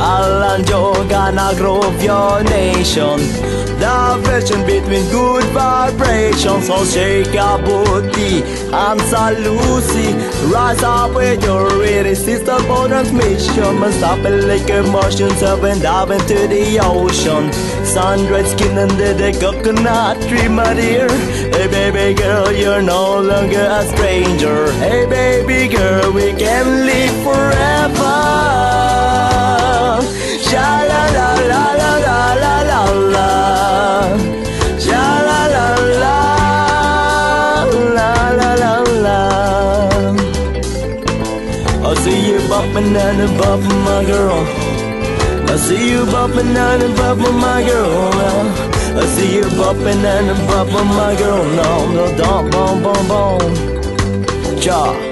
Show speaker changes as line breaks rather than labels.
Alan Joe gonna grow your nation. Diversion between good vibrations. So shake your booty, answer Lucy. Rise up with your irresistible transmission. Must stop it like emotions up and dive into the ocean. Sun-dried skin under the coconut tree, my dear. Hey baby girl, you're no longer a stranger. Hey baby girl, we can live forever. Sha la la la la la la la la. Sha la la la la la la la. I see you bopping and bopping, my girl. I see you bopping and bopping, my girl. I see you bopping and bopping, my girl. No, no, don't, boom, boom, boom. Cha.